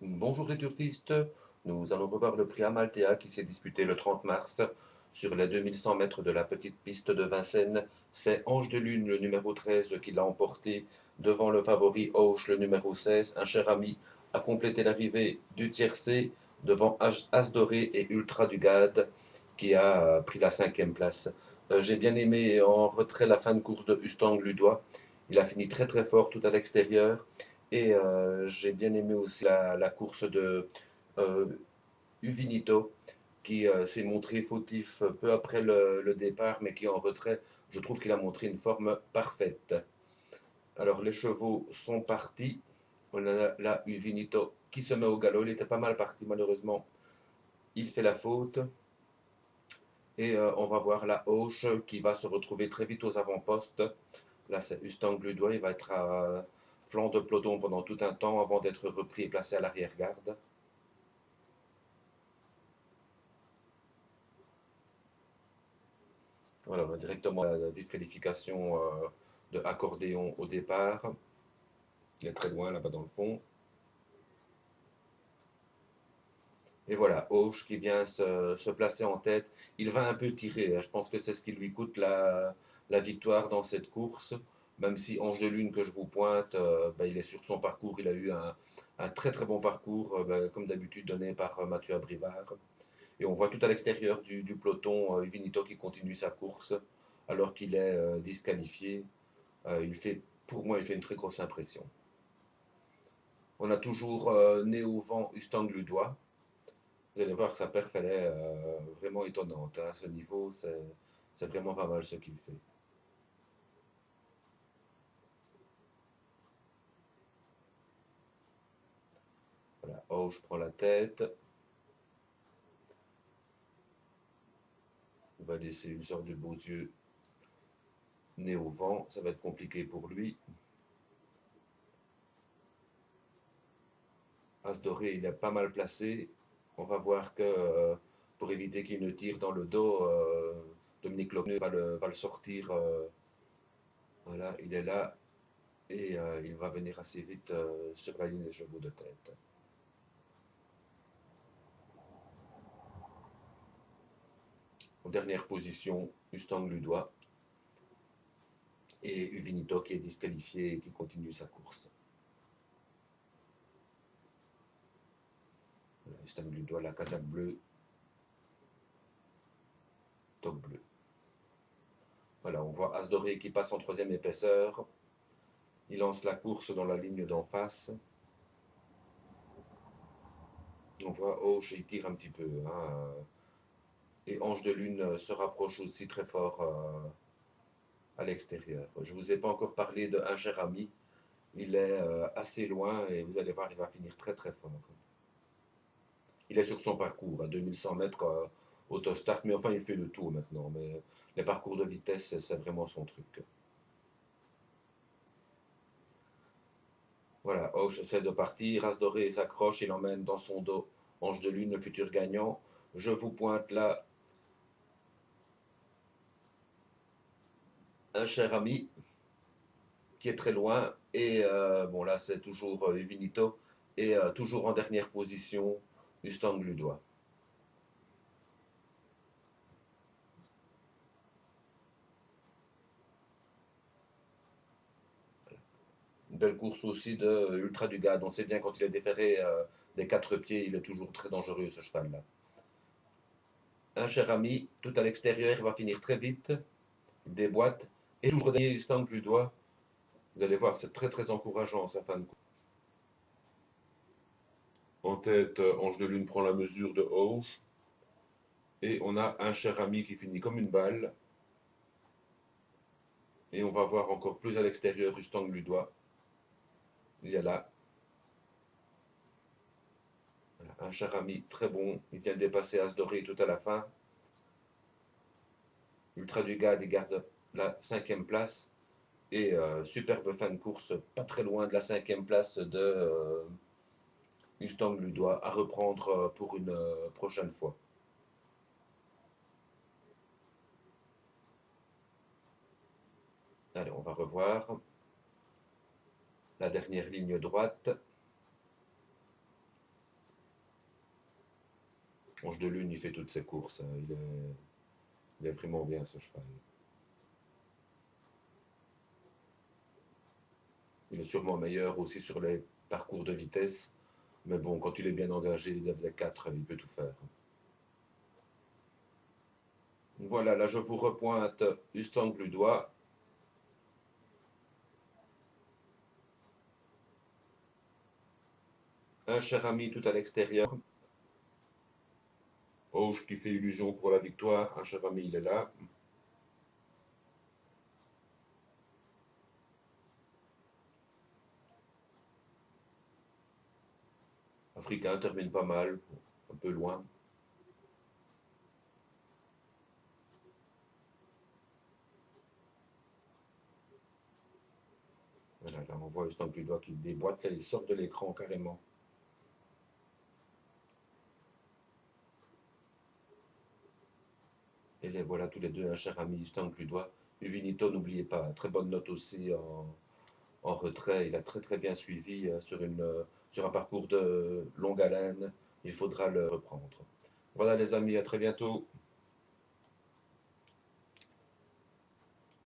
Bonjour les turfistes, nous allons revoir le prix Amalthea qui s'est disputé le 30 mars sur les 2100 mètres de la petite piste de Vincennes. C'est Ange de Lune, le numéro 13, qui l'a emporté devant le favori Auch, le numéro 16. Un cher ami a complété l'arrivée du tiercé devant As Doré et Ultra Dugad qui a pris la cinquième place. J'ai bien aimé en retrait la fin de course de Hustang Ludois. Il a fini très très fort tout à l'extérieur. Et j'ai bien aimé aussi la course de euh, Uvinito, qui s'est montré fautif peu après le départ, mais qui en retrait, je trouve qu'il a montré une forme parfaite. Alors les chevaux sont partis. On a là Uvinito qui se met au galop. Il était pas mal parti, malheureusement. Il fait la faute. Et on va voir la Hoche qui va se retrouver très vite aux avant-postes. Là, c'est Ustang Ludois. Il va être à flanc de peloton pendant tout un temps avant d'être repris et placé à l'arrière-garde. Voilà, on a directement la disqualification de accordéon au départ. Il est très loin là-bas dans le fond. Et voilà, Auch qui vient se placer en tête. Il va un peu tirer, hein. Je pense que c'est ce qui lui coûte la victoire dans cette course. Même si Ange de Lune que je vous pointe, bah, il est sur son parcours. Il a eu un très très bon parcours, bah, comme d'habitude donné par Mathieu Abrivard. Et on voit tout à l'extérieur du peloton Vinito qui continue sa course alors qu'il est disqualifié. Il fait, pour moi, il fait une très grosse impression. On a toujours né au vent Ustang Ludois. Vous allez voir que sa perf, elle est vraiment étonnante, hein. À ce niveau, c'est vraiment pas mal ce qu'il fait. Voilà, oh, je prends la tête. On va laisser une sorte de beaux yeux né au vent. Ça va être compliqué pour lui. As doré, il est pas mal placé. On va voir que pour éviter qu'il ne tire dans le dos, Dominique Lochneux va le sortir. Voilà, il est là et il va venir assez vite sur la ligne des chevaux de tête. En dernière position, Mustang Ludois et Uvinito qui est disqualifié et qui continue sa course. Voilà, Mustang Ludois, la casaque bleue, toque bleu. Voilà, on voit As Doré qui passe en troisième épaisseur. Il lance la course dans la ligne d'en face. On voit Auch, il tire un petit peu, hein. Et Ange de Lune se rapproche aussi très fort à l'extérieur. Je ne vous ai pas encore parlé de Un cher ami. Il est assez loin et vous allez voir, il va finir très très fort. Il est sur son parcours à 2100 mètres autostart, mais enfin il fait le tour maintenant. Mais les parcours de vitesse, c'est vraiment son truc. Voilà, Auch essaie de partir, As Doré s'accroche, il emmène dans son dos Ange de Lune, le futur gagnant. Je vous pointe là Un cher ami qui est très loin. Et bon, là, c'est toujours Vinito. Et toujours en dernière position, Mustang Ludois. Une belle course aussi de Ultra Dugad. On sait bien quand il est déféré des quatre pieds, il est toujours très dangereux ce cheval-là. Un cher ami, tout à l'extérieur, il va finir très vite. Il déboîte. Et toujours dernier Mustang Ludois. Vous allez voir, c'est très très encourageant sa fin de course. En tête, Ange de Lune prend la mesure de Auch. Et on a un cher ami qui finit comme une balle. Et on va voir encore plus à l'extérieur Mustang Ludois. Il y a là un cher ami très bon. Il vient de dépasser As Doré tout à la fin. Ultra Dugad, il garde la cinquième place. Et superbe fin de course, pas très loin de la cinquième place de Mustang Ludois à reprendre pour une prochaine fois. Allez, on va revoir la dernière ligne droite. Ange de Lune, il fait toutes ses courses, hein. Il est vraiment bien ce cheval. Il est sûrement meilleur aussi sur les parcours de vitesse. Mais bon, quand il est bien engagé, il faisait 4, il peut tout faire. Voilà, là je vous repointe Ustang Ludois. Un cher ami tout à l'extérieur. Auge qui fait illusion pour la victoire. Un cher ami, il est là. Africain termine pas mal, un peu loin. Voilà, là on voit Ustang Ludois qui se déboîte, là il sort de l'écran carrément. Et les voilà tous les deux, un cher ami Ustang Ludois. Uvinito, n'oubliez pas, très bonne note aussi en retrait. Il a très très bien suivi sur un parcours de longue haleine. Il faudra le reprendre. Voilà les amis, à très bientôt.